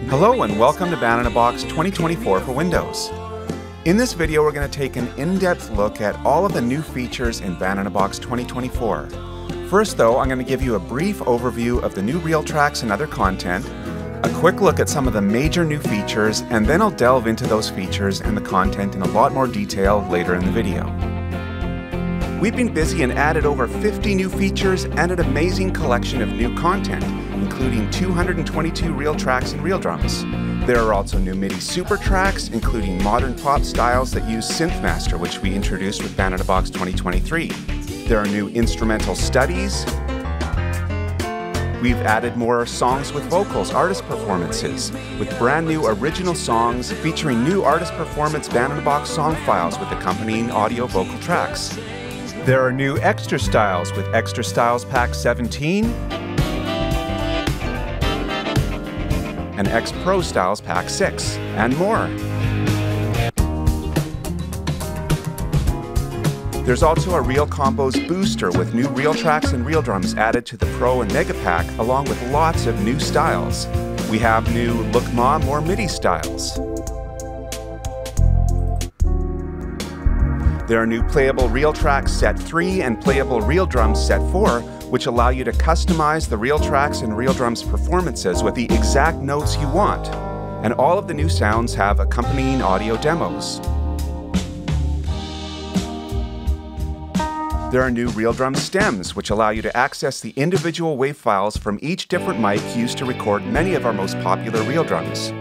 Hello and welcome to Banana Box 2024 for Windows. In this video we're going to take an in-depth look at all of the new features in Banana Box 2024. First though, I'm going to give you a brief overview of the new reel tracks and other content, a quick look at some of the major new features, and then I'll delve into those features and the content in a lot more detail later in the video. We've been busy and added over 50 new features and an amazing collection of new content, including 222 reel tracks and reel drums. There are also new MIDI super tracks, including modern pop styles that use SynthMaster, which we introduced with Banana Box 2023. There are new instrumental studies. We've added more songs with vocals, artist performances, with brand new original songs featuring new artist performance Banana Box song files with accompanying audio vocal tracks. There are new extra styles with Extra Styles Pack 17 and X Pro Styles Pack 6, and more. There's also a Reel Combos booster with new reel tracks and reel drums added to the Pro and Mega Pack, along with lots of new styles. We have new Look Ma More MIDI styles. There are new playable reel tracks set 3 and playable reel drums set 4, which allow you to customize the reel tracks and reel drums performances with the exact notes you want. And all of the new sounds have accompanying audio demos. There are new reel drum stems, which allow you to access the individual wave files from each different mic used to record many of our most popular reel drums.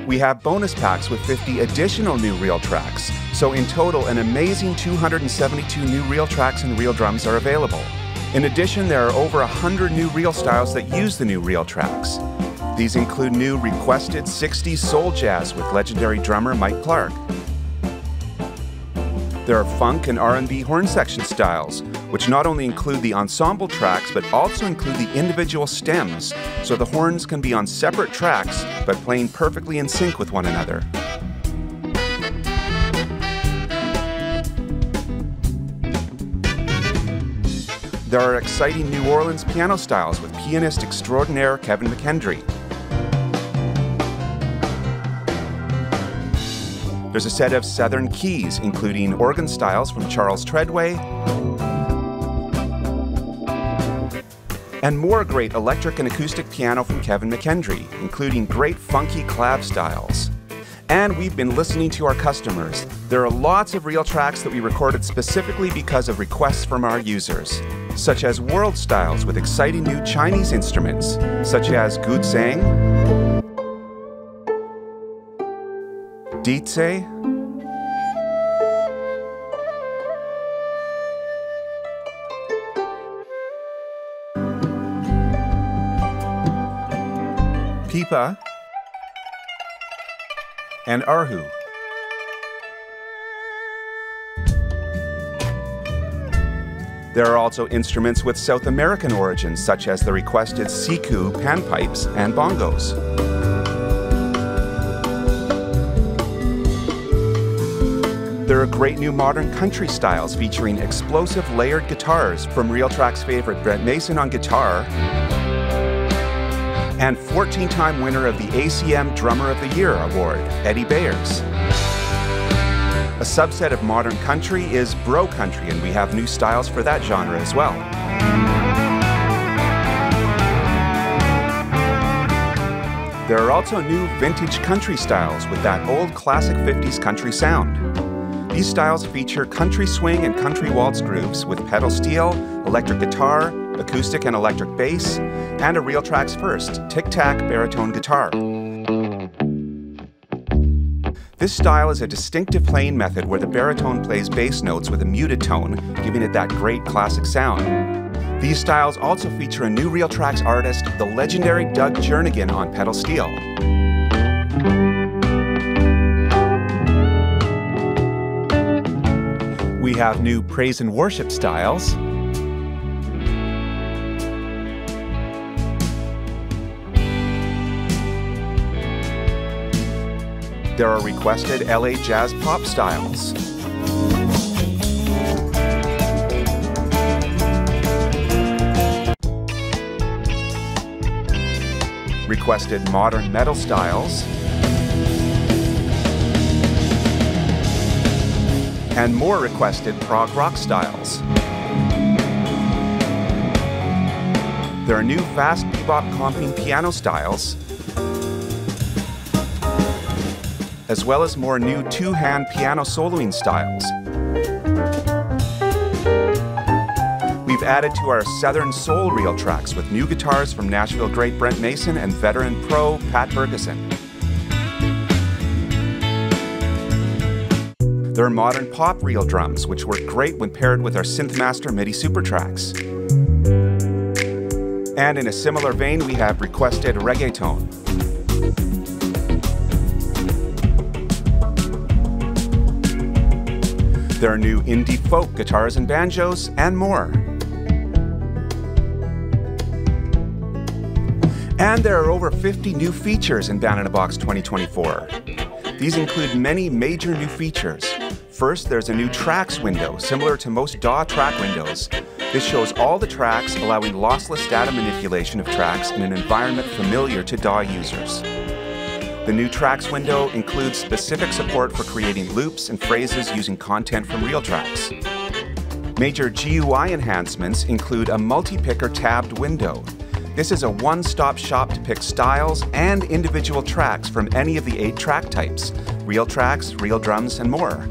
We have bonus packs with 50 additional new reel tracks, so in total an amazing 272 new reel tracks and reel drums are available. In addition, there are over 100 new reel styles that use the new reel tracks. These include new requested 60s soul jazz with legendary drummer Mike Clark. There are funk and R&B horn section styles, which not only include the ensemble tracks, but also include the individual stems, so the horns can be on separate tracks, but playing perfectly in sync with one another. There are exciting New Orleans piano styles with pianist extraordinaire Kevin McKendry. There's a set of Southern keys, including organ styles from Charles Treadway, and more great electric and acoustic piano from Kevin McKendry, including great funky clav styles. And we've been listening to our customers. There are lots of reel tracks that we recorded specifically because of requests from our users, such as world styles with exciting new Chinese instruments, such as gudzhang, dizi, pipa, and erhu. There are also instruments with South American origins, such as the requested siku panpipes and bongos. There are great new modern country styles featuring explosive layered guitars from Reel Track's favorite Brent Mason on guitar, and 14-time winner of the ACM Drummer of the Year award, Eddie Bayers. A subset of modern country is bro country, and we have new styles for that genre as well. There are also new vintage country styles with that old classic 50s country sound. These styles feature country swing and country waltz grooves with pedal steel, electric guitar, acoustic and electric bass, and a Reel Tracks First tic-tac baritone guitar. This style is a distinctive playing method where the baritone plays bass notes with a muted tone, giving it that great classic sound. These styles also feature a new Reel Tracks artist, the legendary Doug Jernigan, on pedal steel. We have new praise and worship styles. There are requested LA jazz pop styles. requested modern metal styles, and more requested prog rock styles. There are new fast bebop comping piano styles, as well as more new two-hand piano soloing styles. We've added to our Southern Soul reel tracks with new guitars from Nashville great Brent Mason and veteran pro Pat Bergeson. There are modern pop reel drums, which work great when paired with our Synthmaster MIDI Super Tracks. And in a similar vein, we have requested reggaeton. There are new indie folk guitars and banjos, and more. And there are over 50 new features in Band in a Box 2024. These include many major new features. First, there's a new tracks window, similar to most DAW track windows. This shows all the tracks, allowing lossless data manipulation of tracks in an environment familiar to DAW users. The new tracks window includes specific support for creating loops and phrases using content from reel tracks. Major GUI enhancements include a multi-picker tabbed window. This is a one-stop shop to pick styles and individual tracks from any of the 8 track types: reel tracks, reel drums, and more.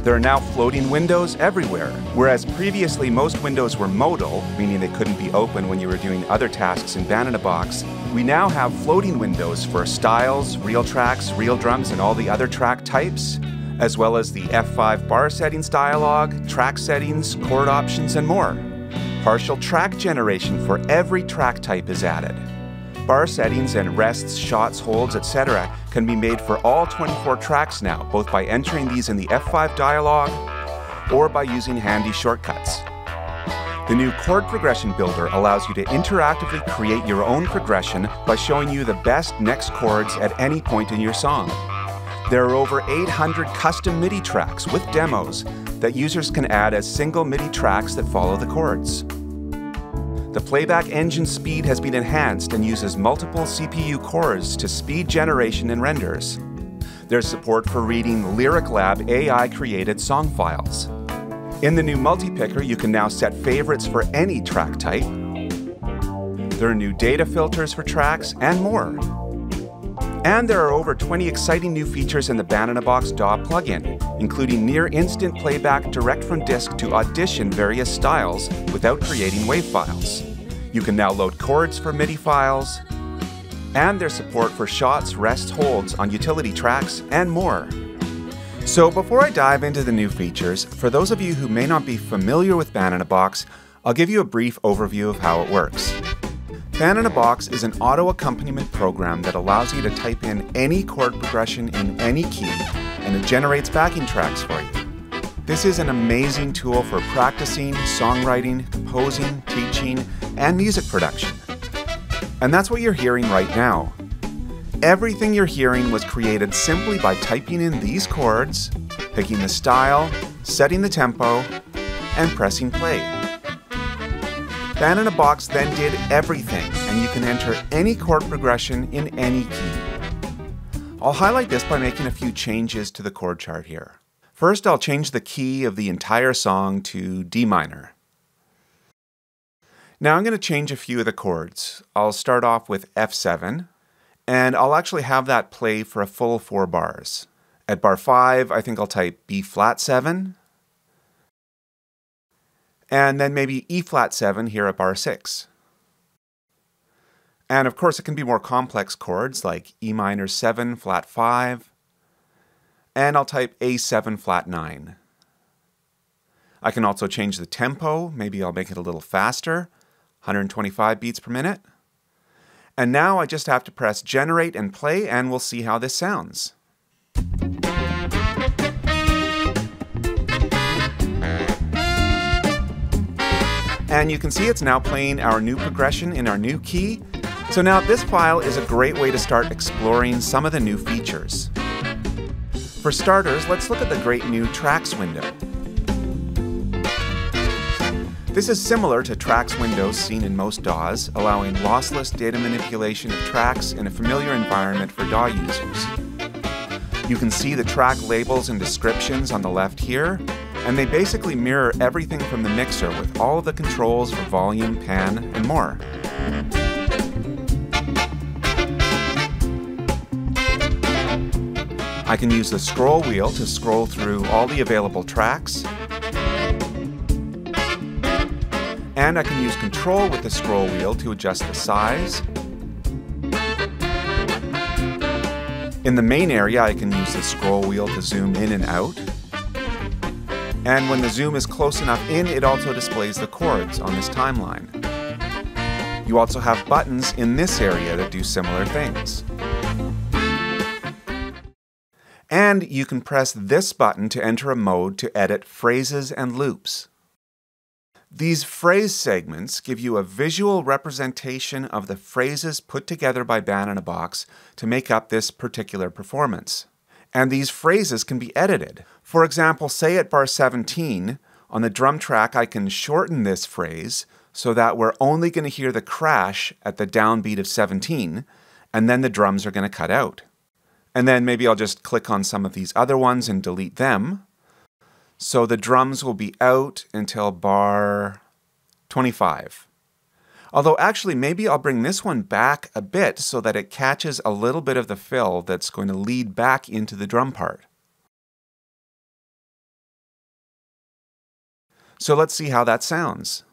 There are now floating windows everywhere. Whereas previously most windows were modal, meaning they couldn't be open when you were doing other tasks in Band in a Box, we now have floating windows for styles, reel tracks, reel drums, and all the other track types, as well as the F5 bar settings dialog, track settings, chord options, and more. Partial track generation for every track type is added. Bar settings and rests, shots, holds, etc. can be made for all 24 tracks now, both by entering these in the F5 dialog or by using handy shortcuts. The new chord progression builder allows you to interactively create your own progression by showing you the best next chords at any point in your song. There are over 800 custom MIDI tracks with demos that users can add as single MIDI tracks that follow the chords. The playback engine speed has been enhanced and uses multiple CPU cores to speed generation and renders. There's support for reading Lyric Lab AI-created song files. In the new multi-picker, you can now set favorites for any track type. There are new data filters for tracks and more. And there are over 20 exciting new features in the Band in a Box DAW plugin, including near-instant playback direct from disk to audition various styles without creating WAV files. You can now load chords for MIDI files, and there's support for shots, rests, holds on utility tracks, and more. So before I dive into the new features, for those of you who may not be familiar with Band in a Box, I'll give you a brief overview of how it works. Band in a Box is an auto accompaniment program that allows you to type in any chord progression in any key, and it generates backing tracks for you. This is an amazing tool for practicing, songwriting, composing, teaching, and music production. And that's what you're hearing right now. Everything you're hearing was created simply by typing in these chords, picking the style, setting the tempo, and pressing play. Band in a Box then did everything, and you can enter any chord progression in any key. I'll highlight this by making a few changes to the chord chart here. First, I'll change the key of the entire song to D minor. Now I'm going to change a few of the chords. I'll start off with F7, and I'll actually have that play for a full 4 bars. At bar 5, I think I'll type B flat 7, and then maybe E flat 7 here at bar 6. And of course it can be more complex chords like E minor 7 flat 5, and I'll type A7 flat 9. I can also change the tempo, maybe I'll make it a little faster, 125 beats per minute. And now I just have to press generate and play, and we'll see how this sounds. And you can see it's now playing our new progression in our new key. So now this file is a great way to start exploring some of the new features. For starters, let's look at the great new tracks window. This is similar to tracks windows seen in most DAWs, allowing lossless data manipulation of tracks in a familiar environment for DAW users. You can see the track labels and descriptions on the left here, and they basically mirror everything from the mixer with all of the controls for volume, pan, and more. I can use the scroll wheel to scroll through all the available tracks, and I can use control with the scroll wheel to adjust the size. In the main area, I can use the scroll wheel to zoom in and out. And when the zoom is close enough in, it also displays the chords on this timeline. You also have buttons in this area that do similar things. And you can press this button to enter a mode to edit phrases and loops. These phrase segments give you a visual representation of the phrases put together by Band-in-a-Box to make up this particular performance. And these phrases can be edited. For example, say at bar 17, on the drum track I can shorten this phrase so that we're only going to hear the crash at the downbeat of 17, and then the drums are going to cut out. And then maybe I'll just click on some of these other ones and delete them. So the drums will be out until bar 25. Although actually maybe I'll bring this one back a bit so that it catches a little bit of the fill that's going to lead back into the drum part. So let's see how that sounds.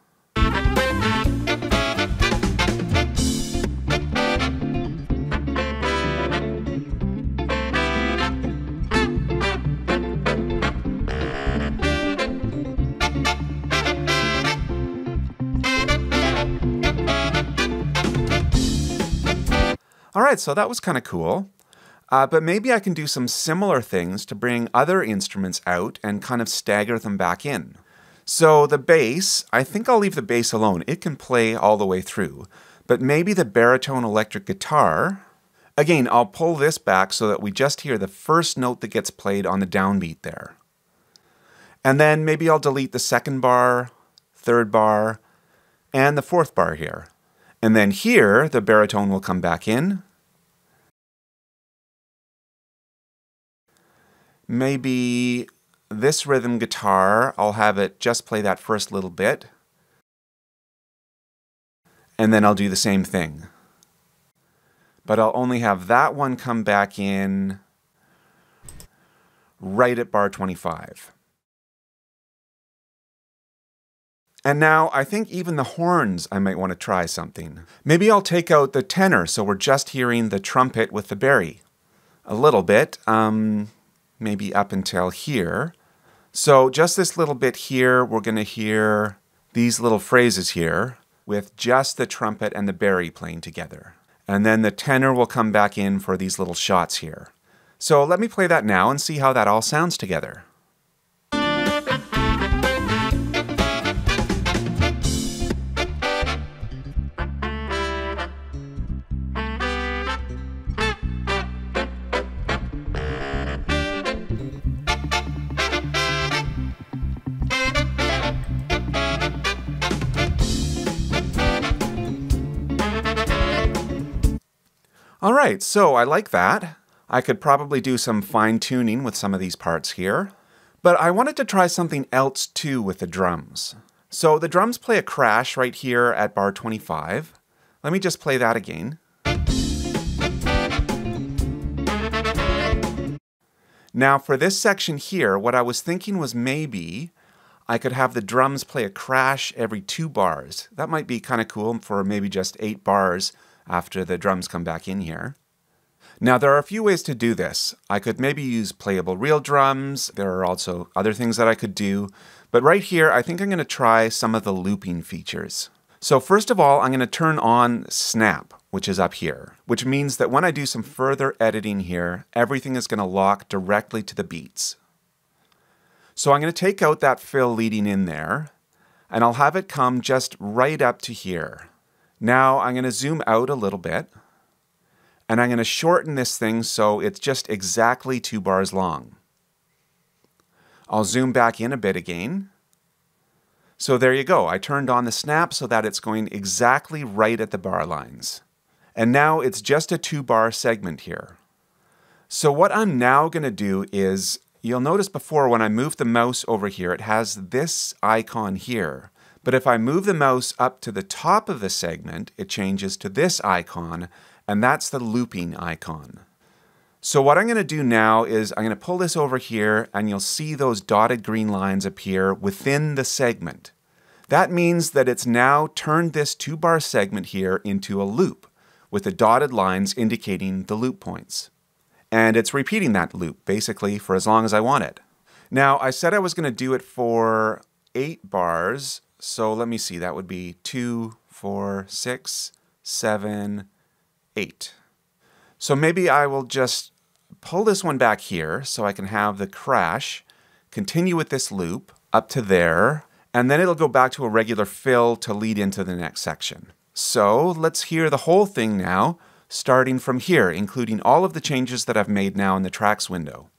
Alright, so that was kind of cool. But maybe I can do some similar things to bring other instruments out and kind of stagger them back in. So the bass, I think I'll leave the bass alone. It can play all the way through. But maybe the baritone electric guitar, again, I'll pull this back so that we just hear the first note that gets played on the downbeat there. And then maybe I'll delete the second bar, third bar, and the fourth bar here. And then here, the baritone will come back in. Maybe this rhythm guitar, I'll have it just play that first little bit. And then I'll do the same thing. But I'll only have that one come back in right at bar 25. And now I think even the horns I might want to try something. Maybe I'll take out the tenor so we're just hearing the trumpet with the bari. A little bit, maybe up until here. So just this little bit here, we're going to hear these little phrases here with just the trumpet and the bari playing together. And then the tenor will come back in for these little shots here. So let me play that now and see how that all sounds together. Alright, so I like that. I could probably do some fine-tuning with some of these parts here. But I wanted to try something else too with the drums. So the drums play a crash right here at bar 25. Let me just play that again. Now for this section here, what I was thinking was maybe I could have the drums play a crash every 2 bars. That might be kind of cool for maybe just 8 bars after the drums come back in here. Now there are a few ways to do this. I could maybe use playable real drums. There are also other things that I could do. But right here, I think I'm going to try some of the looping features. So first of all, I'm going to turn on snap, which is up here, which means that when I do some further editing here, everything is going to lock directly to the beats. So I'm going to take out that fill leading in there, and I'll have it come just right up to here. Now I'm going to zoom out a little bit, and I'm going to shorten this thing so it's just exactly 2 bars long. I'll zoom back in a bit again. So there you go. I turned on the snap so that it's going exactly right at the bar lines. And now it's just a 2-bar segment here. So what I'm now going to do is, you'll notice before when I move the mouse over here, it has this icon here. But if I move the mouse up to the top of the segment, it changes to this icon, and that's the looping icon. So what I'm going to do now is I'm going to pull this over here, and you'll see those dotted green lines appear within the segment. That means that it's now turned this 2-bar segment here into a loop, with the dotted lines indicating the loop points. And it's repeating that loop, basically, for as long as I want it. Now, I said I was going to do it for 8 bars, so let me see, that would be 2, 4, 6, 7, 8. So maybe I will just pull this one back here so I can have the crash continue with this loop up to there, and then it'll go back to a regular fill to lead into the next section. So let's hear the whole thing now, starting from here, including all of the changes that I've made now in the tracks window.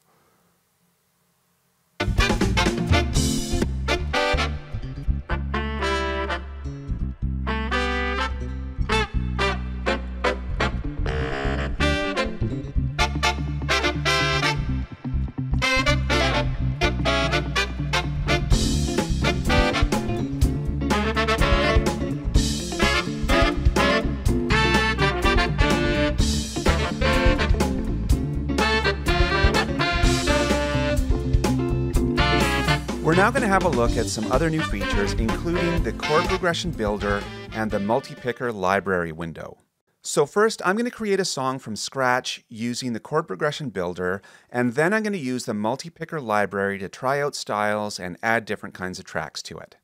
We're now going to have a look at some other new features, including the chord progression builder and the multi-picker library window. So first, I'm going to create a song from scratch using the chord progression builder, and then I'm going to use the multi-picker library to try out styles and add different kinds of tracks to it.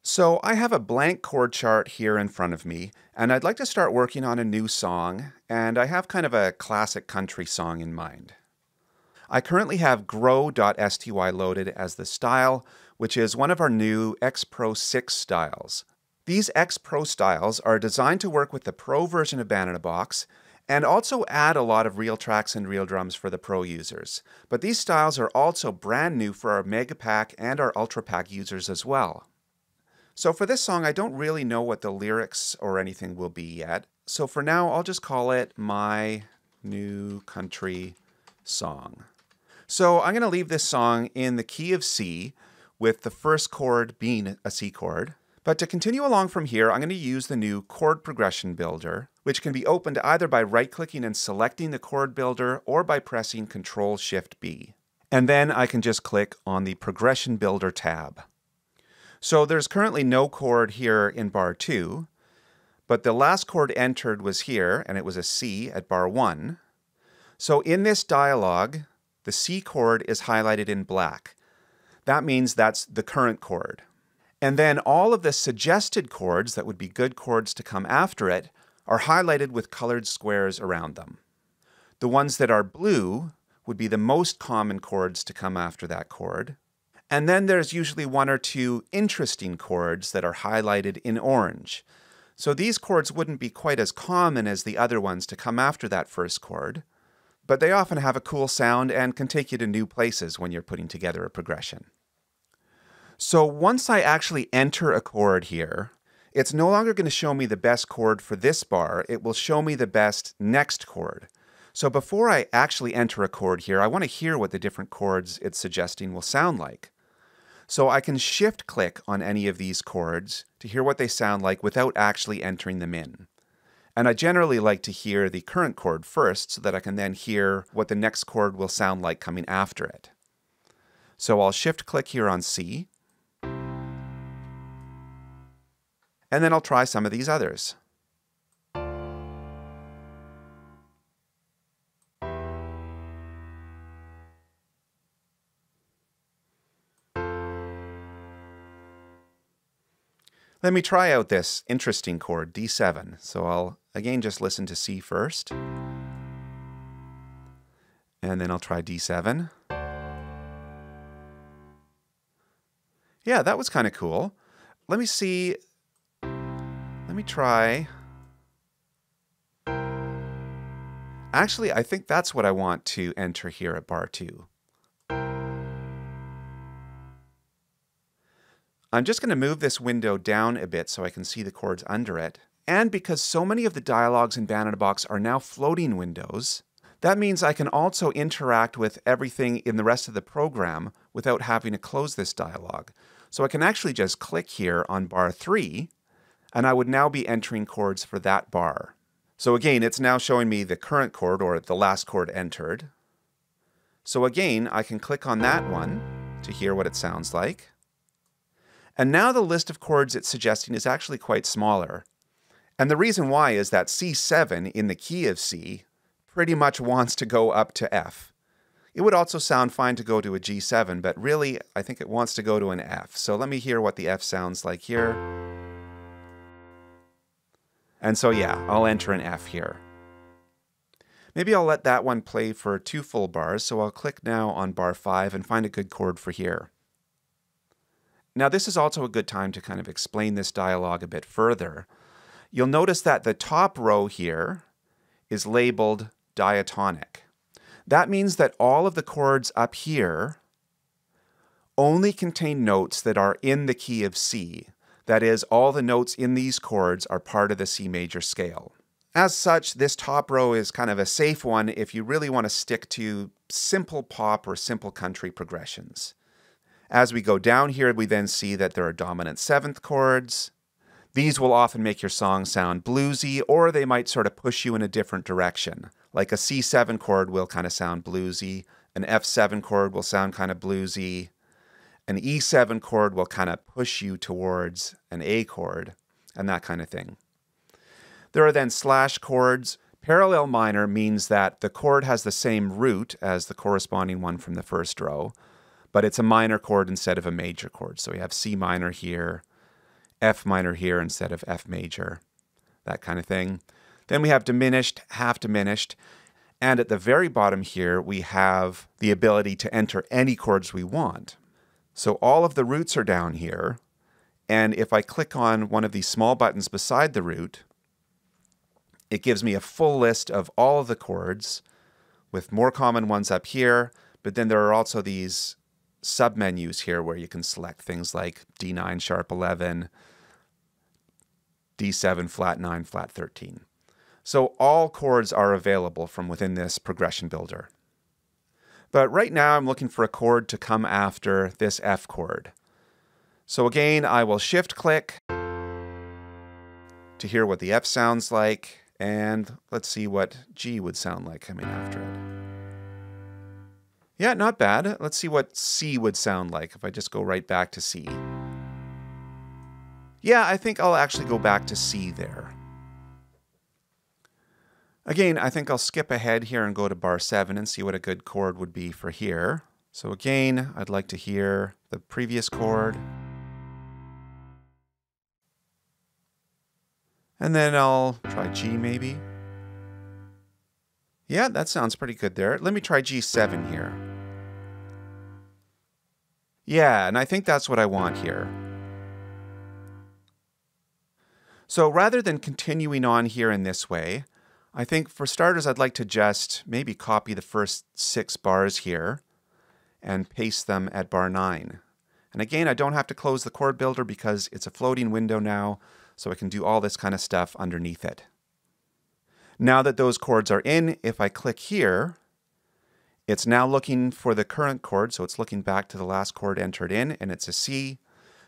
So I have a blank chord chart here in front of me, and I'd like to start working on a new song, and I have kind of a classic country song in mind. I currently have grow.sty loaded as the style, which is one of our new X Pro 6 styles. These X Pro styles are designed to work with the Pro version of Banana Box and also add a lot of real tracks and real drums for the Pro users. But these styles are also brand new for our Mega Pack and our Ultra Pack users as well. So for this song, I don't really know what the lyrics or anything will be yet. So for now, I'll just call it My New Country Song. So I'm going to leave this song in the key of C, with the first chord being a C chord. But to continue along from here, I'm going to use the new chord progression builder, which can be opened either by right-clicking and selecting the chord builder or by pressing Ctrl-Shift-B. And then I can just click on the progression builder tab. So there's currently no chord here in bar 2, but the last chord entered was here, and it was a C at bar 1. So in this dialog, the C chord is highlighted in black. That means that's the current chord. And then all of the suggested chords that would be good chords to come after it are highlighted with colored squares around them. The ones that are blue would be the most common chords to come after that chord. And then there's usually 1 or 2 interesting chords that are highlighted in orange. So these chords wouldn't be quite as common as the other ones to come after that first chord, but they often have a cool sound and can take you to new places when you're putting together a progression. So once I actually enter a chord here, it's no longer going to show me the best chord for this bar, it will show me the best next chord. So before I actually enter a chord here, I want to hear what the different chords it's suggesting will sound like. So I can shift-click on any of these chords to hear what they sound like without actually entering them in. And I generally like to hear the current chord first so that I can then hear what the next chord will sound like coming after it. So I'll shift-click here on C, and then I'll try some of these others. Let me try out this interesting chord, D7. So I'll again just listen to C first, and then I'll try D7. Yeah, that was kind of cool. Let me see. Let me try. Actually, I think that's what I want to enter here at bar 2. I'm just going to move this window down a bit so I can see the chords under it. And because so many of the dialogues in Banana Box are now floating windows, that means I can also interact with everything in the rest of the program without having to close this dialog. So I can actually just click here on bar 3, and I would now be entering chords for that bar. So again, it's now showing me the current chord, or the last chord entered. So again, I can click on that one to hear what it sounds like. And now the list of chords it's suggesting is actually quite smaller. And the reason why is that C7 in the key of C pretty much wants to go up to F. It would also sound fine to go to a G7, but really I think it wants to go to an F. So let me hear what the F sounds like here. And so yeah, I'll enter an F here. Maybe I'll let that one play for 2 full bars, so I'll click now on bar 5 and find a good chord for here. Now this is also a good time to kind of explain this dialogue a bit further. You'll notice that the top row here is labeled diatonic. That means that all of the chords up here only contain notes that are in the key of C. That is, all the notes in these chords are part of the C major scale. As such, this top row is kind of a safe one if you really want to stick to simple pop or simple country progressions. As we go down here, we then see that there are dominant 7th chords. These will often make your song sound bluesy, or they might sort of push you in a different direction. Like a C7 chord will kind of sound bluesy, an F7 chord will sound kind of bluesy, an E7 chord will kind of push you towards an A chord, and that kind of thing. There are then slash chords. Parallel minor means that the chord has the same root as the corresponding one from the first row, but it's a minor chord instead of a major chord. So we have C minor here, F minor here instead of F major, that kind of thing. Then we have diminished, half diminished, and at the very bottom here we have the ability to enter any chords we want. So all of the roots are down here, and if I click on one of these small buttons beside the root, it gives me a full list of all of the chords with more common ones up here, but then there are also these submenus here where you can select things like D9 sharp 11, D7 flat 9, flat 13. So all chords are available from within this progression builder. But right now I'm looking for a chord to come after this F chord. So again, I will shift click to hear what the F sounds like, and let's see what G would sound like coming after it. Yeah, not bad. Let's see what C would sound like if I just go right back to C. Yeah, I think I'll actually go back to C there. Again, I think I'll skip ahead here and go to bar 7 and see what a good chord would be for here. So again, I'd like to hear the previous chord. And then I'll try G maybe. Yeah, that sounds pretty good there. Let me try G7 here. Yeah, and I think that's what I want here. So rather than continuing on here in this way, I think for starters I'd like to just maybe copy the first 6 bars here and paste them at bar 9. And again, I don't have to close the chord builder because it's a floating window now, so I can do all this kind of stuff underneath it. Now that those chords are in, if I click here, it's now looking for the current chord, so it's looking back to the last chord entered in, and it's a C.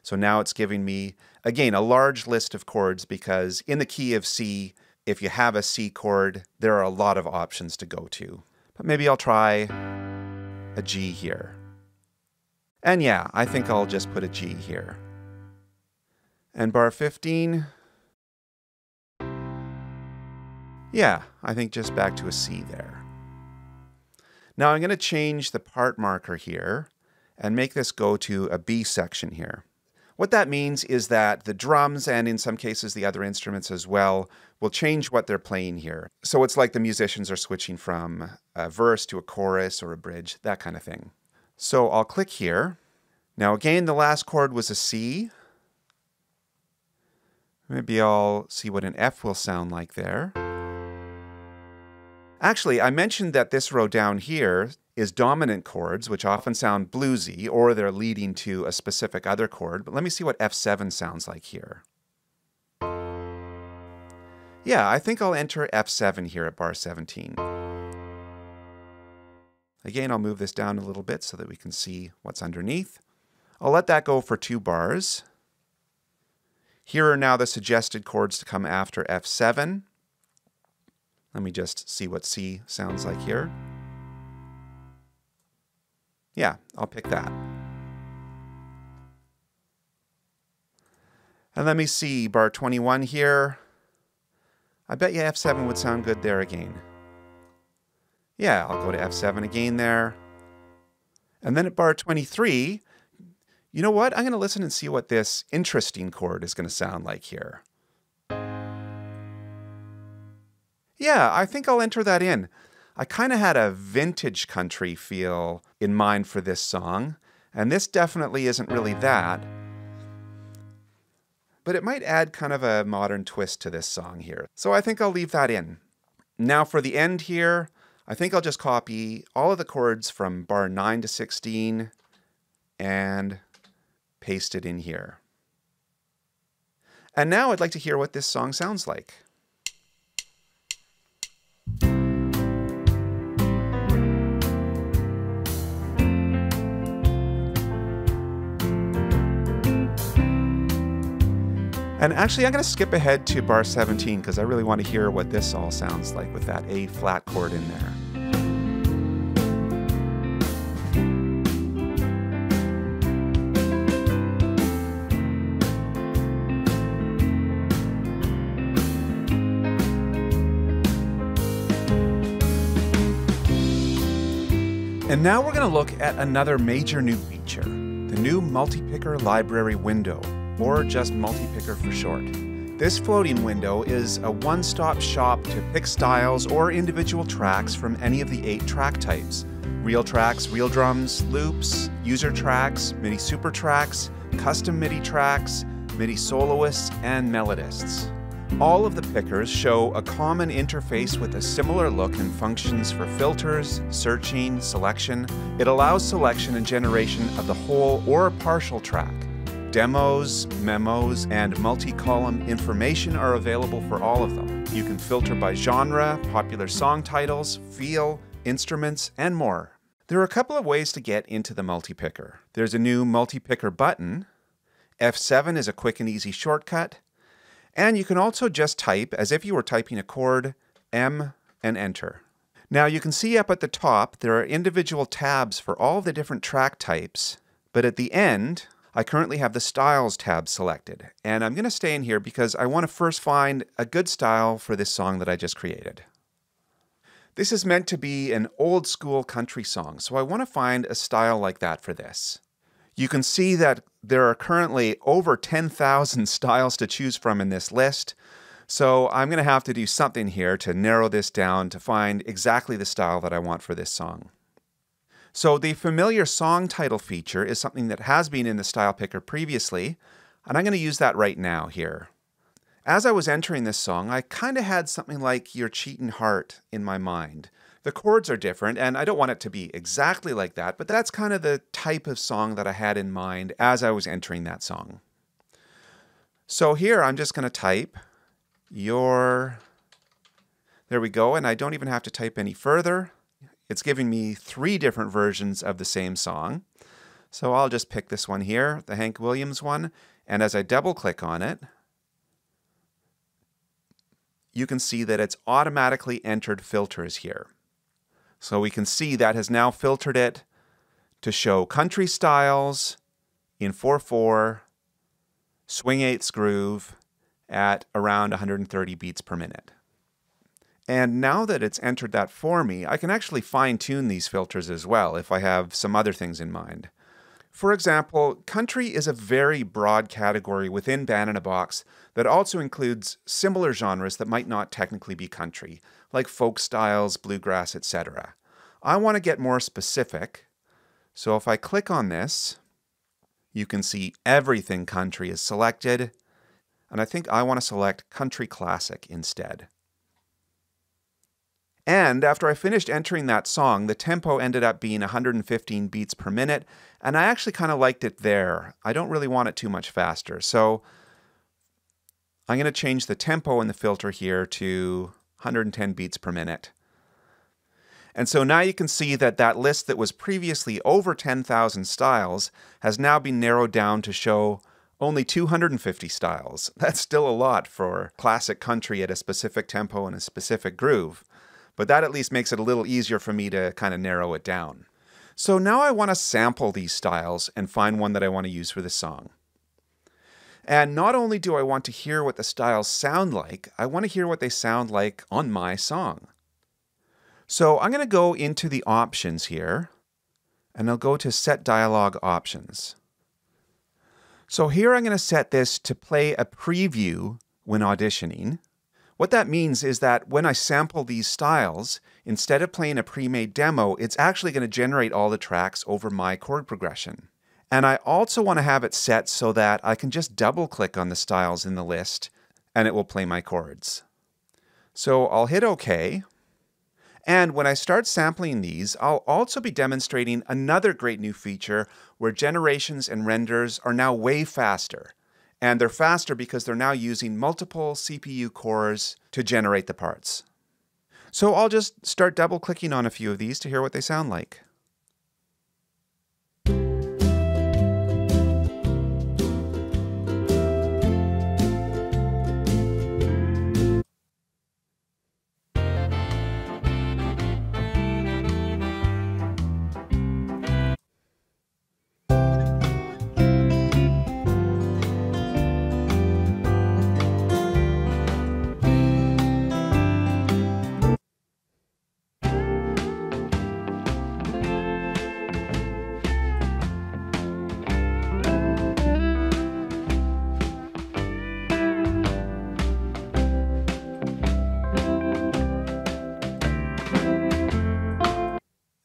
So now it's giving me, again, a large list of chords because in the key of C, if you have a C chord, there are a lot of options to go to. But maybe I'll try a G here. And yeah, I think I'll just put a G here. And bar 15, yeah, I think just back to a C there. Now I'm going to change the part marker here and make this go to a B section here. What that means is that the drums, and in some cases the other instruments as well, will change what they're playing here. So it's like the musicians are switching from a verse to a chorus or a bridge, that kind of thing. So I'll click here. Now again, the last chord was a C. Maybe I'll see what an F will sound like there. Actually, I mentioned that this row down here is dominant chords, which often sound bluesy, or they're leading to a specific other chord. But let me see what F7 sounds like here. Yeah, I think I'll enter F7 here at bar 17. Again, I'll move this down a little bit so that we can see what's underneath. I'll let that go for 2 bars. Here are now the suggested chords to come after F7. Let me just see what C sounds like here. Yeah, I'll pick that. And let me see, bar 21 here. I bet you F7 would sound good there again. Yeah, I'll go to F7 again there. And then at bar 23, you know what? I'm going to listen and see what this interesting chord is going to sound like here. Yeah, I think I'll enter that in. I kind of had a vintage country feel in mind for this song, and this definitely isn't really that. But it might add kind of a modern twist to this song here. So I think I'll leave that in. Now for the end here, I think I'll just copy all of the chords from bar 9 to 16 and paste it in here. And now I'd like to hear what this song sounds like. And actually, I'm going to skip ahead to bar 17 because I really want to hear what this all sounds like with that A flat chord in there. And now we're going to look at another major new feature, the new multi-picker library window, or just multi-picker for short. This floating window is a one-stop shop to pick styles or individual tracks from any of the 8 track types: real tracks, real drums, loops, user tracks, MIDI super tracks, custom MIDI tracks, MIDI soloists, and melodists. All of the pickers show a common interface with a similar look and functions for filters, searching, selection. It allows selection and generation of the whole or partial track. Demos, memos, and multi-column information are available for all of them. You can filter by genre, popular song titles, feel, instruments, and more. There are a couple of ways to get into the multi-picker. There's a new multi-picker button. F7 is a quick and easy shortcut. And you can also just type, as if you were typing a chord, M, and enter. Now you can see up at the top there are individual tabs for all the different track types, but at the end, I currently have the Styles tab selected, and I'm going to stay in here because I want to first find a good style for this song that I just created. This is meant to be an old school country song, so I want to find a style like that for this. You can see that there are currently over 10,000 styles to choose from in this list, so I'm going to have to do something here to narrow this down to find exactly the style that I want for this song. So the familiar song title feature is something that has been in the style picker previously, and I'm going to use that right now here. As I was entering this song, I kind of had something like Your Cheatin' Heart in my mind. The chords are different, and I don't want it to be exactly like that, but that's kind of the type of song that I had in mind as I was entering that song. So here I'm just going to type Your... There we go, and I don't even have to type any further. It's giving me 3 different versions of the same song. So I'll just pick this one here, the Hank Williams one, and as I double click on it, you can see that it's automatically entered filters here. So we can see that has now filtered it to show country styles in 4/4, swing 8ths groove at around 130 beats per minute. And now that it's entered that for me, I can actually fine-tune these filters as well if I have some other things in mind. For example, country is a very broad category within Band in a Box that also includes similar genres that might not technically be country, like folk styles, bluegrass, etc. I want to get more specific, so if I click on this, you can see everything country is selected, and I think I want to select country classic instead. And after I finished entering that song, the tempo ended up being 115 beats per minute, and I actually kind of liked it there. I don't really want it too much faster, so I'm going to change the tempo in the filter here to 110 beats per minute. And so now you can see that that list that was previously over 10,000 styles has now been narrowed down to show only 250 styles. That's still a lot for classic country at a specific tempo and a specific groove, but that at least makes it a little easier for me to kind of narrow it down. So now I want to sample these styles and find one that I want to use for the song. And not only do I want to hear what the styles sound like, I want to hear what they sound like on my song. So I'm going to go into the options here, and I'll go to Set Dialog Options. So here I'm going to set this to play a preview when auditioning. What that means is that when I sample these styles, instead of playing a pre-made demo, it's actually going to generate all the tracks over my chord progression. And I also want to have it set so that I can just double-click on the styles in the list, and it will play my chords. So I'll hit OK. And when I start sampling these, I'll also be demonstrating another great new feature where generations and renders are now way faster. And they're faster because they're now using multiple CPU cores to generate the parts. So I'll just start double-clicking on a few of these to hear what they sound like.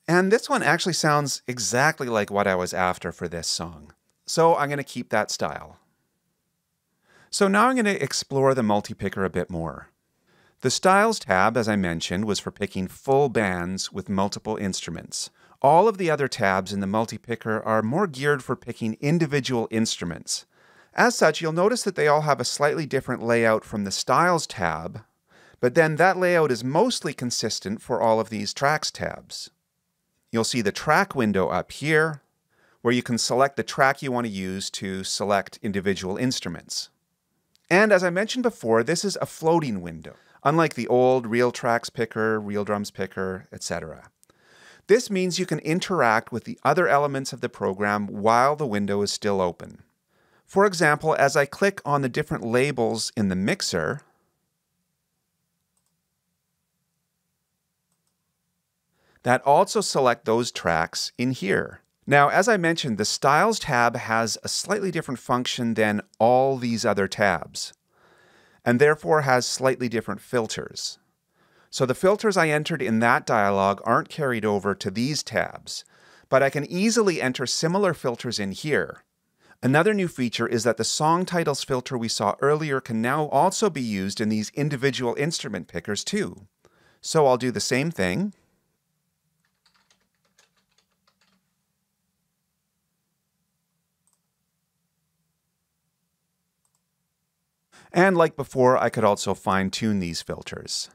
And this one actually sounds exactly like what I was after for this song. So I'm going to keep that style. So now I'm going to explore the multi-picker a bit more. The Styles tab, as I mentioned, was for picking full bands with multiple instruments. All of the other tabs in the multi-picker are more geared for picking individual instruments. As such, you'll notice that they all have a slightly different layout from the Styles tab, but then that layout is mostly consistent for all of these Tracks tabs. You'll see the track window up here, where you can select the track you want to use to select individual instruments. And as I mentioned before, this is a floating window, unlike the old Real Tracks Picker, Real Drums Picker, etc. This means you can interact with the other elements of the program while the window is still open. For example, as I click on the different labels in the mixer, that also select those tracks in here. Now, as I mentioned, the Styles tab has a slightly different function than all these other tabs, and therefore has slightly different filters. So the filters I entered in that dialog aren't carried over to these tabs, but I can easily enter similar filters in here. Another new feature is that the song titles filter we saw earlier can now also be used in these individual instrument pickers too. So I'll do the same thing. And like before, I could also fine-tune these filters.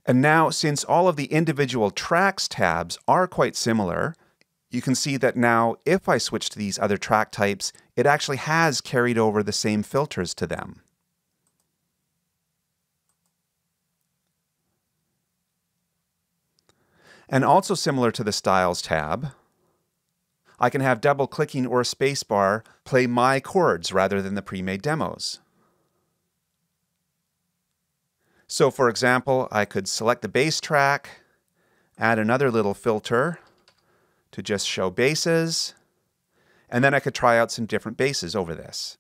And now, since all of the individual tracks tabs are quite similar, you can see that now, if I switch to these other track types, it actually has carried over the same filters to them. And also similar to the Styles tab, I can have double-clicking or spacebar play my chords rather than the pre-made demos. So for example, I could select the bass track, add another little filter to just show basses, and then I could try out some different basses over this.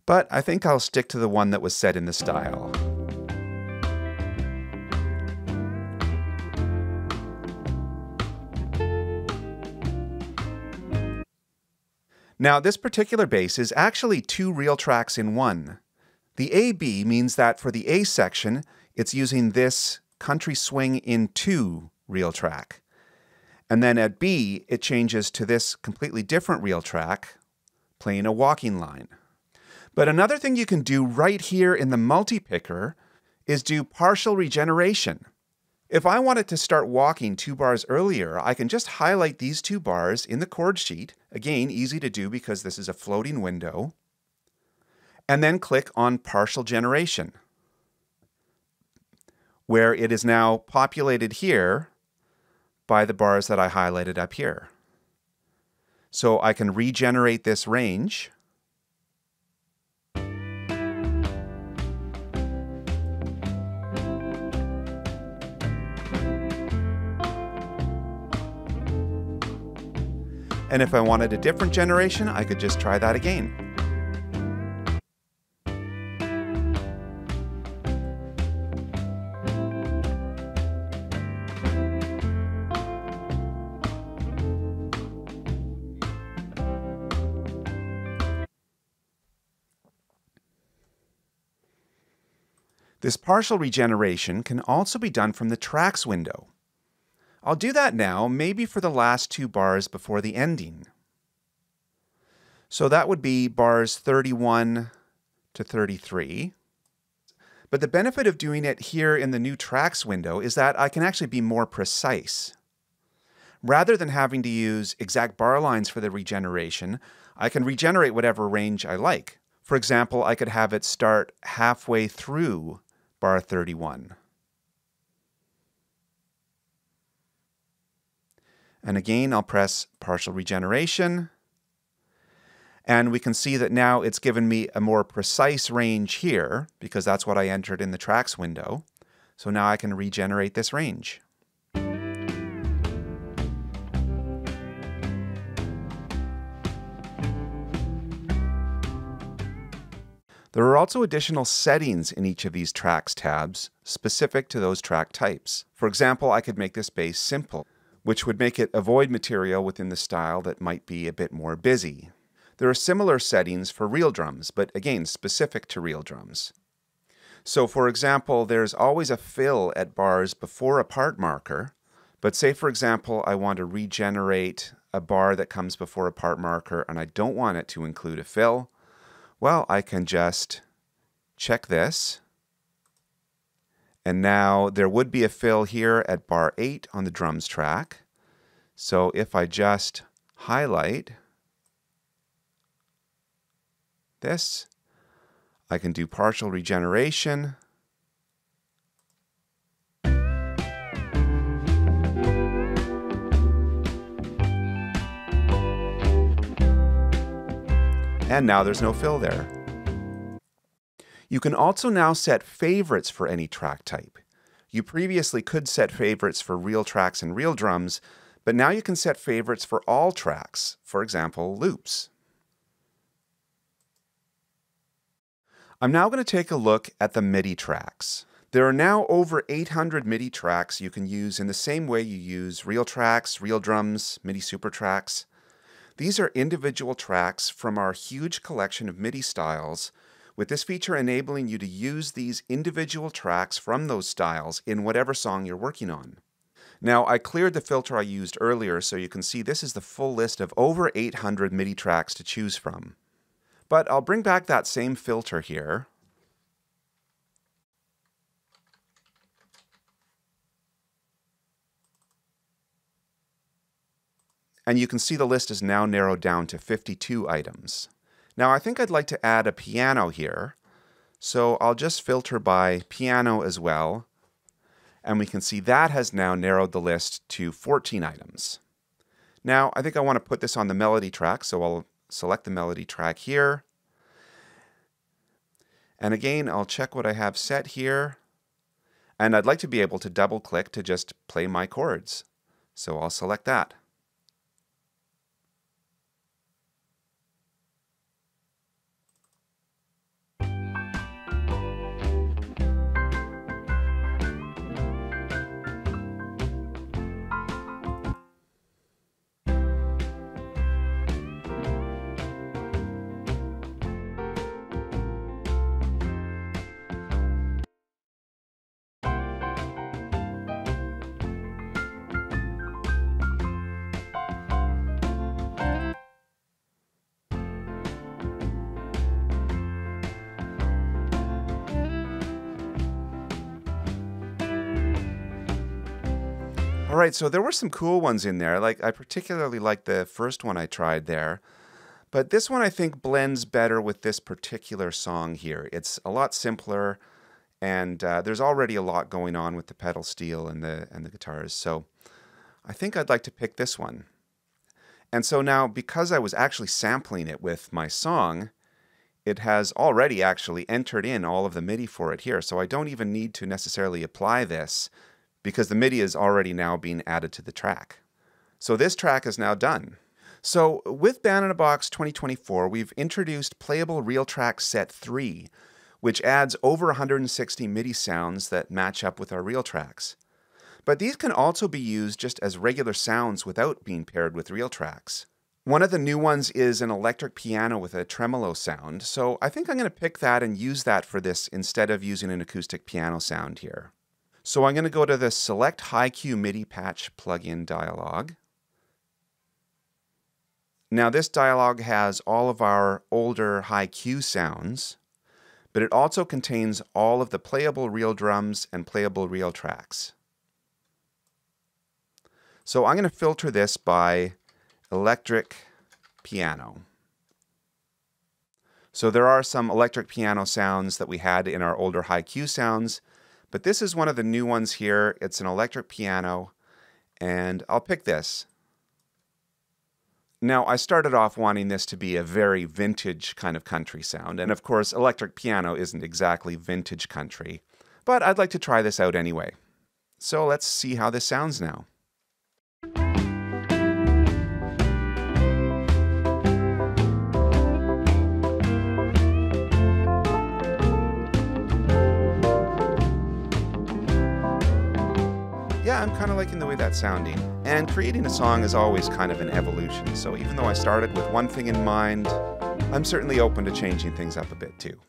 but I think I'll stick to the one that was set in the style. Now, this particular bass is actually two real tracks in one. The AB means that for the A section, it's using this country swing in 2 reel track. And then at B, it changes to this completely different reel track, playing a walking line. But another thing you can do right here in the multi-picker is do partial regeneration. If I wanted to start walking 2 bars earlier, I can just highlight these 2 bars in the chord sheet. Again, easy to do because this is a floating window. And then click on partial generation, where it is now populated here by the bars that I highlighted up here. So I can regenerate this range. And if I wanted a different generation, I could just try that again. This partial regeneration can also be done from the tracks window. I'll do that now, maybe for the last 2 bars before the ending. So that would be bars 31 to 33. But the benefit of doing it here in the new tracks window is that I can actually be more precise. Rather than having to use exact bar lines for the regeneration, I can regenerate whatever range I like. For example, I could have it start halfway through bar 31. And again, I'll press partial regeneration. And we can see that now it's given me a more precise range here, because that's what I entered in the tracks window. So now I can regenerate this range. There are also additional settings in each of these tracks tabs specific to those track types. For example, I could make this bass simple, which would make it avoid material within the style that might be a bit more busy. There are similar settings for reel drums, but again, specific to reel drums. So for example, there's always a fill at bars before a part marker, but say for example, I want to regenerate a bar that comes before a part marker and I don't want it to include a fill. Well, I can just check this. And now there would be a fill here at bar 8 on the drums track. So if I just highlight this, I can do partial regeneration. And now there's no fill there. You can also now set favorites for any track type. You previously could set favorites for reel tracks and reel drums, but now you can set favorites for all tracks, for example, loops. I'm now going to take a look at the MIDI tracks. There are now over 800 MIDI tracks you can use in the same way you use reel tracks, reel drums, MIDI super tracks. These are individual tracks from our huge collection of MIDI styles, with this feature enabling you to use these individual tracks from those styles in whatever song you're working on. Now, I cleared the filter I used earlier, so you can see this is the full list of over 800 MIDI tracks to choose from. But I'll bring back that same filter here. And you can see the list is now narrowed down to 52 items. Now I think I'd like to add a piano here, so I'll just filter by piano as well, and we can see that has now narrowed the list to 14 items. Now I think I want to put this on the melody track, so I'll select the melody track here. And again, I'll check what I have set here, and I'd like to be able to double click to just play my chords. So I'll select that. Alright, so there were some cool ones in there. Like, I particularly like the first one I tried there. But this one I think blends better with this particular song here. It's a lot simpler, and there's already a lot going on with the pedal steel and the guitars. So I think I'd like to pick this one. And so now, because I was actually sampling it with my song, it has already actually entered in all of the MIDI for it here. So I don't even need to necessarily apply this, because the MIDI is already now being added to the track. So this track is now done. So with Banana Box 2024, we've introduced Playable Real Track Set 3, which adds over 160 MIDI sounds that match up with our real tracks. But these can also be used just as regular sounds without being paired with real tracks. One of the new ones is an electric piano with a tremolo sound, so I think I'm going to pick that and use that for this instead of using an acoustic piano sound here. So I'm going to go to the Select High Q MIDI Patch plugin dialog. Now this dialog has all of our older high Q sounds, but it also contains all of the playable real drums and playable real tracks. So I'm going to filter this by electric piano. So there are some electric piano sounds that we had in our older high Q sounds, but this is one of the new ones here. It's an electric piano, and I'll pick this. Now, I started off wanting this to be a very vintage kind of country sound, and of course, electric piano isn't exactly vintage country, but I'd like to try this out anyway. So let's see how this sounds now. Yeah, I'm kind of liking the way that's sounding. And creating a song is always kind of an evolution, so even though I started with one thing in mind, I'm certainly open to changing things up a bit too.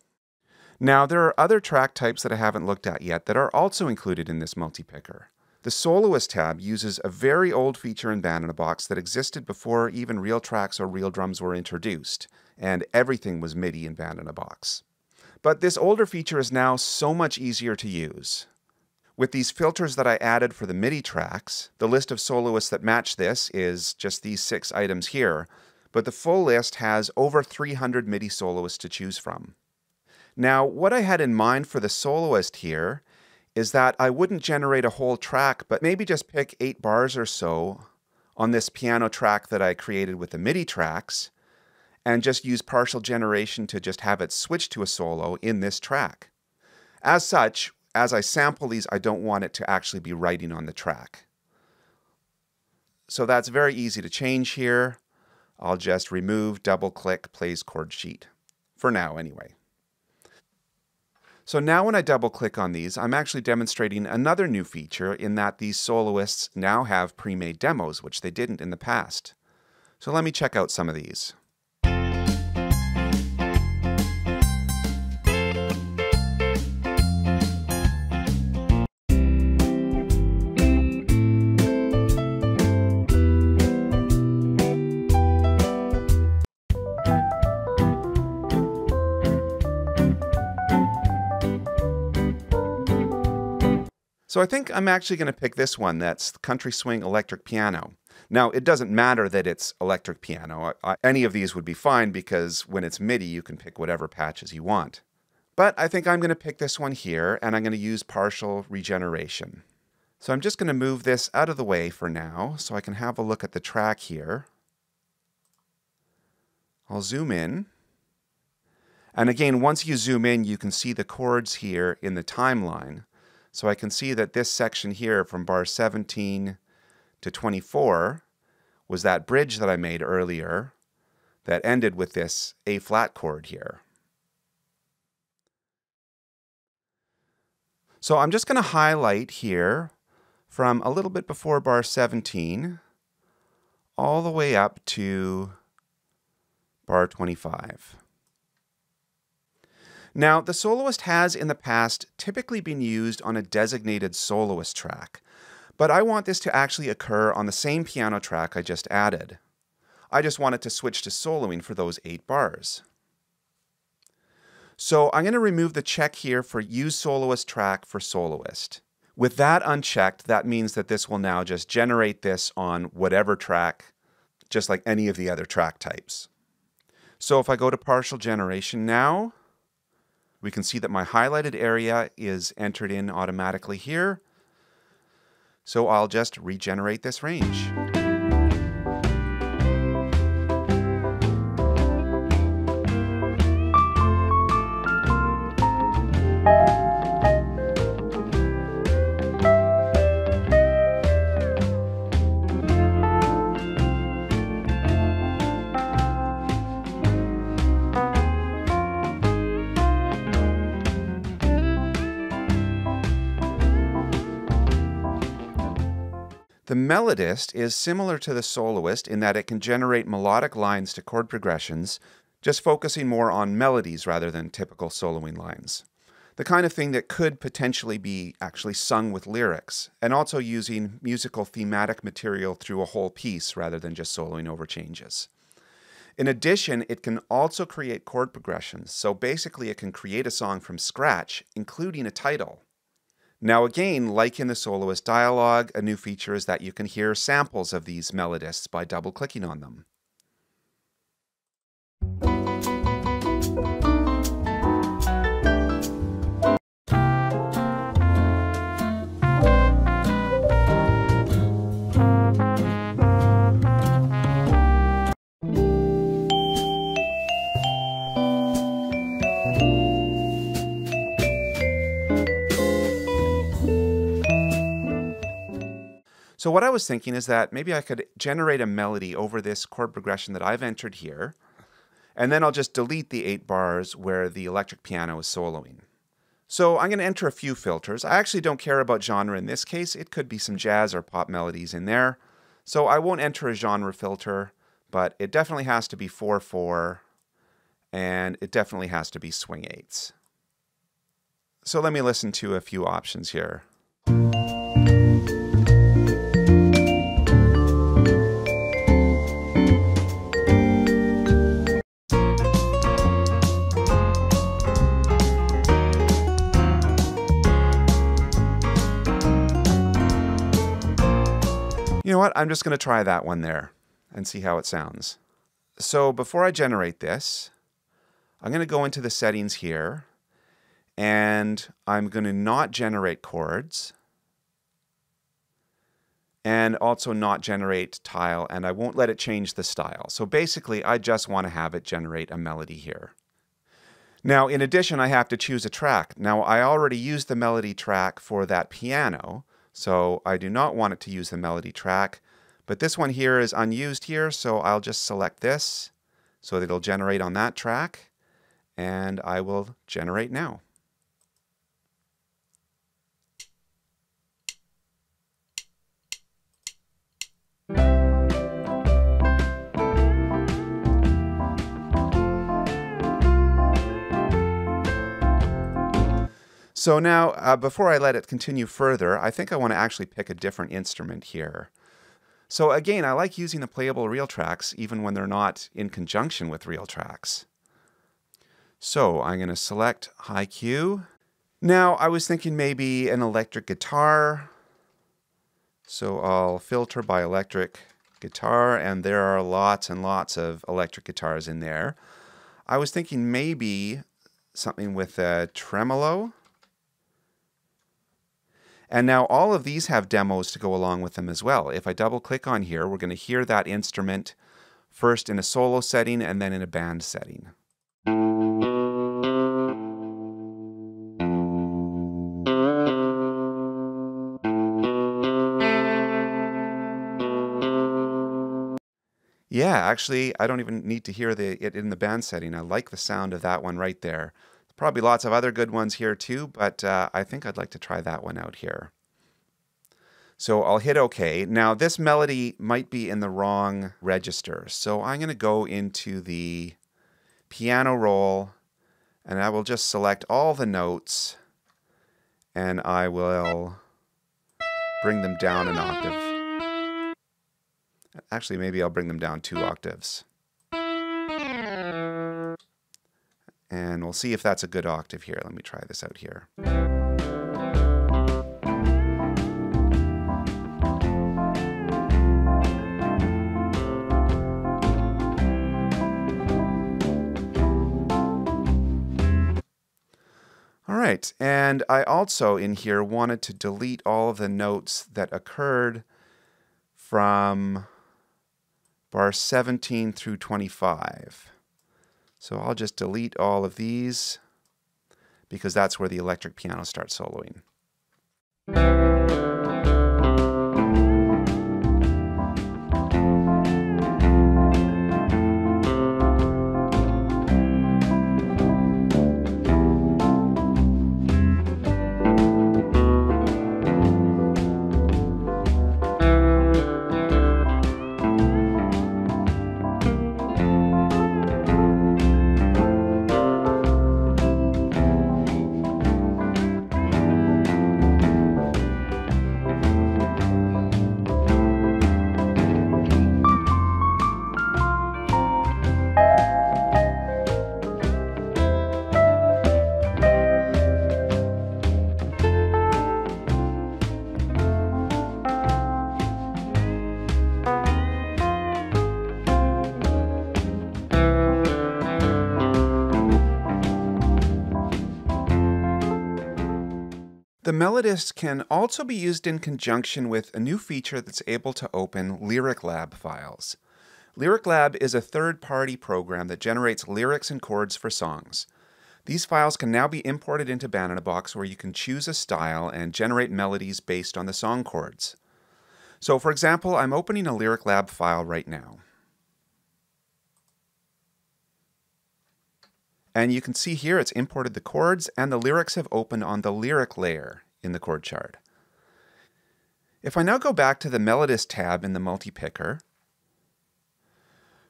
Now, there are other track types that I haven't looked at yet that are also included in this multi-picker. The Soloist tab uses a very old feature in Banana Box that existed before even real tracks or real drums were introduced, and everything was MIDI in Banana Box. But this older feature is now so much easier to use. With these filters that I added for the MIDI tracks, the list of soloists that match this is just these 6 items here, but the full list has over 300 MIDI soloists to choose from. Now, what I had in mind for the soloist here is that I wouldn't generate a whole track, but maybe just pick 8 bars or so on this piano track that I created with the MIDI tracks, and just use partial generation to just have it switch to a solo in this track. As such, as I sample these, I don't want it to actually be writing on the track. So that's very easy to change here. I'll just remove, double-click, plays chord sheet. For now, anyway. So now when I double-click on these, I'm actually demonstrating another new feature in that these soloists now have pre-made demos, which they didn't in the past. So let me check out some of these. So I think I'm actually going to pick this one. That's Country Swing Electric Piano. Now, it doesn't matter that it's electric piano. Any of these would be fine because when it's MIDI, you can pick whatever patches you want. But I think I'm going to pick this one here, and I'm going to use partial regeneration. So I'm just going to move this out of the way for now so I can have a look at the track here. I'll zoom in. And again, once you zoom in, you can see the chords here in the timeline. So I can see that this section here from bar 17 to 24 was that bridge that I made earlier that ended with this A flat chord here. So I'm just going to highlight here from a little bit before bar 17 all the way up to bar 25. Now, the soloist has in the past typically been used on a designated soloist track, but I want this to actually occur on the same piano track I just added. I just want it to switch to soloing for those 8 bars. So I'm going to remove the check here for Use Soloist Track for Soloist. With that unchecked, that means that this will now just generate this on whatever track, just like any of the other track types. So if I go to partial generation now, we can see that my highlighted area is entered in automatically here. So I'll just regenerate this range. The melodist is similar to the soloist in that it can generate melodic lines to chord progressions, just focusing more on melodies rather than typical soloing lines. The kind of thing that could potentially be actually sung with lyrics, and also using musical thematic material through a whole piece rather than just soloing over changes. In addition, it can also create chord progressions, so basically it can create a song from scratch, including a title. Now again, like in the soloist dialogue, a new feature is that you can hear samples of these melodists by double-clicking on them. So what I was thinking is that maybe I could generate a melody over this chord progression that I've entered here, and then I'll just delete the 8 bars where the electric piano is soloing. So I'm going to enter a few filters. I actually don't care about genre in this case. It could be some jazz or pop melodies in there. So I won't enter a genre filter, but it definitely has to be 4/4, and it definitely has to be swing 8s. So let me listen to a few options here. You know what? I'm just going to try that one there and see how it sounds. So before I generate this, I'm going to go into the settings here, and I'm going to not generate chords, and also not generate tile, and I won't let it change the style. So basically, I just want to have it generate a melody here. Now, in addition, I have to choose a track. Now, I already used the melody track for that piano, so I do not want it to use the melody track. But this one here is unused here, so I'll just select this so that it'll generate on that track, and I will generate now. So now, before I let it continue further, I think I want to actually pick a different instrument here. So again, I like using the playable real tracks even when they're not in conjunction with real tracks. So I'm going to select high Q. Now I was thinking maybe an electric guitar. So I'll filter by electric guitar, and there are lots and lots of electric guitars in there. I was thinking maybe something with a tremolo. And now all of these have demos to go along with them as well. If I double click on here, we're going to hear that instrument first in a solo setting and then in a band setting. Yeah, actually, I don't even need to hear it in the band setting. I like the sound of that one right there. Probably lots of other good ones here too, but I think I'd like to try that one out here. So I'll hit OK. Now this melody might be in the wrong register, so I'm going to go into the piano roll, and I will just select all the notes, and I will bring them down an octave. Actually, maybe I'll bring them down 2 octaves. And we'll see if that's a good octave here. Let me try this out here. All right, and I also in here wanted to delete all of the notes that occurred from bar 17 through 25. So I'll just delete all of these because that's where the electric piano starts soloing. The Melodist can also be used in conjunction with a new feature that's able to open Lyric Lab files. Lyric Lab is a third-party program that generates lyrics and chords for songs. These files can now be imported into Bananabox, where you can choose a style and generate melodies based on the song chords. So for example, I'm opening a Lyric Lab file right now. And you can see here it's imported the chords, and the lyrics have opened on the lyric layer in the chord chart. If I now go back to the Melodist tab in the multi-picker,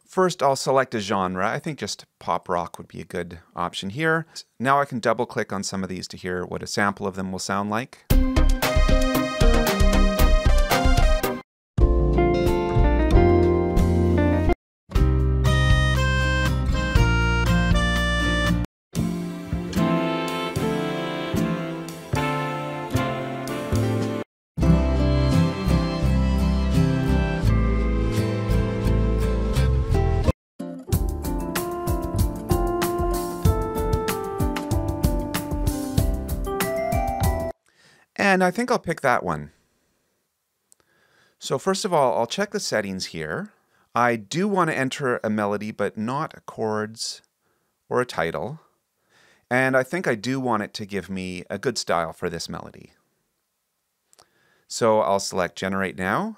first I'll select a genre. I think just pop rock would be a good option here. Now I can double click on some of these to hear what a sample of them will sound like. And I think I'll pick that one. So first of all, I'll check the settings here. I do want to enter a melody, but not chords or a title. And I think I do want it to give me a good style for this melody. So I'll select Generate Now.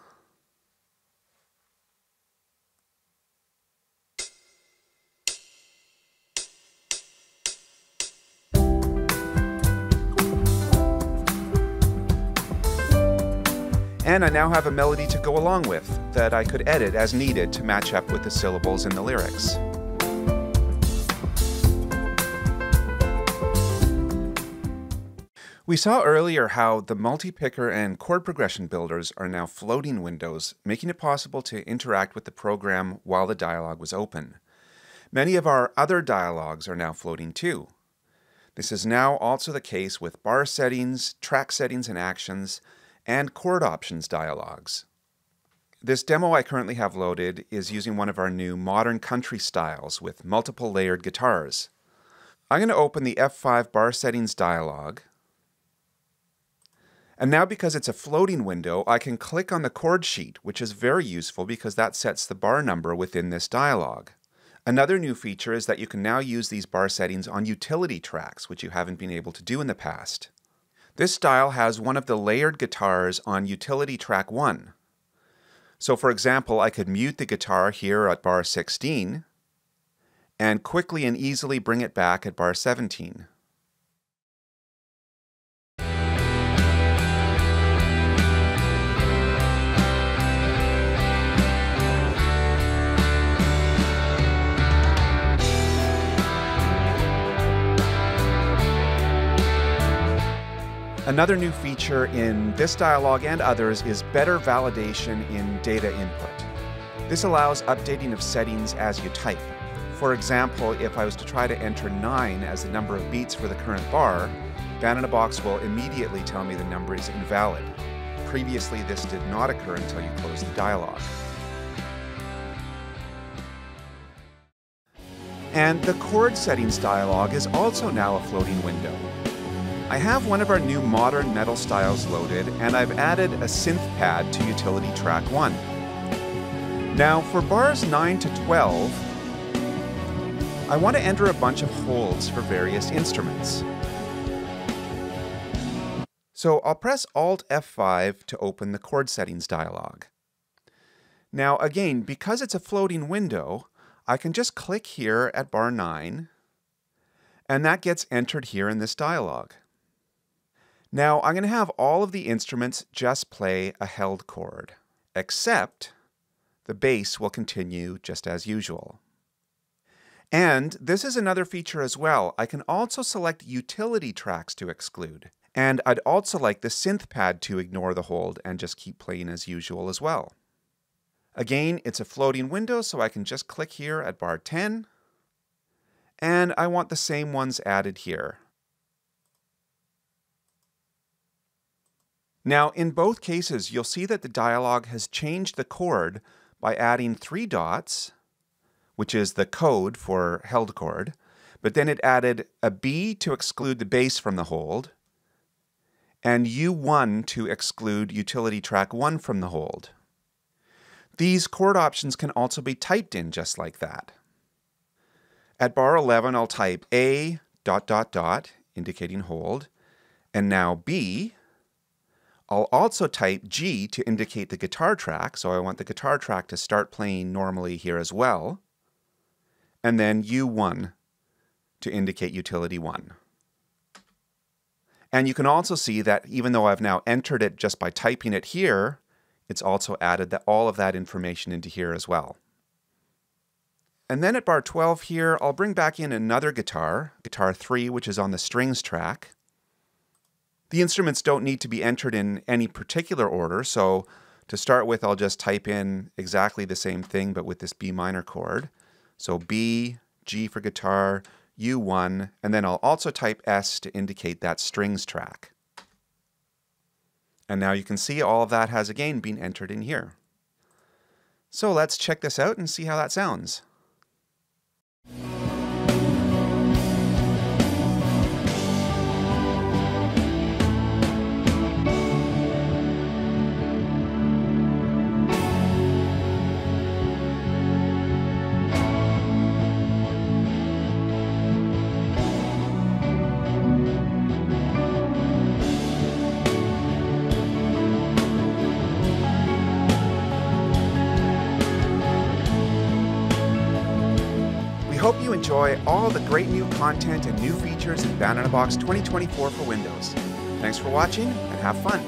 And I now have a melody to go along with that I could edit as needed to match up with the syllables in the lyrics. We saw earlier how the multi-picker and chord progression builders are now floating windows, making it possible to interact with the program while the dialog was open. Many of our other dialogues are now floating too. This is now also the case with bar settings, track settings and actions, and chord options dialogues. This demo I currently have loaded is using one of our new modern country styles with multiple layered guitars. I'm going to open the F5 bar settings dialog. And now because it's a floating window, I can click on the chord sheet, which is very useful because that sets the bar number within this dialog. Another new feature is that you can now use these bar settings on utility tracks, which you haven't been able to do in the past. This style has one of the layered guitars on utility track 1. So for example, I could mute the guitar here at bar 16 and quickly and easily bring it back at bar 17. Another new feature in this dialog and others is better validation in data input. This allows updating of settings as you type. For example, if I was to try to enter 9 as the number of beats for the current bar, Bananabox will immediately tell me the number is invalid. Previously, this did not occur until you close the dialog. And the chord settings dialog is also now a floating window. I have one of our new modern metal styles loaded, and I've added a synth pad to utility track 1. Now for bars 9 to 12, I want to enter a bunch of holds for various instruments. So I'll press Alt F5 to open the chord settings dialog. Now again, because it's a floating window, I can just click here at bar 9, and that gets entered here in this dialog. Now I'm going to have all of the instruments just play a held chord, except the bass will continue just as usual. And this is another feature as well. I can also select utility tracks to exclude. And I'd also like the synth pad to ignore the hold and just keep playing as usual as well. Again, it's a floating window, so I can just click here at bar 10. And I want the same ones added here. Now, in both cases, you'll see that the dialog has changed the chord by adding 3 dots, which is the code for held chord, but then it added a B to exclude the bass from the hold, and U1 to exclude utility track 1 from the hold. These chord options can also be typed in just like that. At bar 11, I'll type A ... indicating hold, and now B. I'll also type G to indicate the guitar track, so I want the guitar track to start playing normally here as well, and then U1 to indicate utility 1. And you can also see that even though I've now entered it just by typing it here, it's also added all of that information into here as well. And then at bar 12 here, I'll bring back in another guitar, guitar 3, which is on the strings track. The instruments don't need to be entered in any particular order, so to start with, I'll just type in exactly the same thing, but with this B minor chord. So B, G for guitar, U1, and then I'll also type S to indicate that strings track. And now you can see all of that has again been entered in here. So let's check this out and see how that sounds. Hope you enjoy all the great new content and new features in Bananabox 2024 for Windows. Thanks for watching and have fun.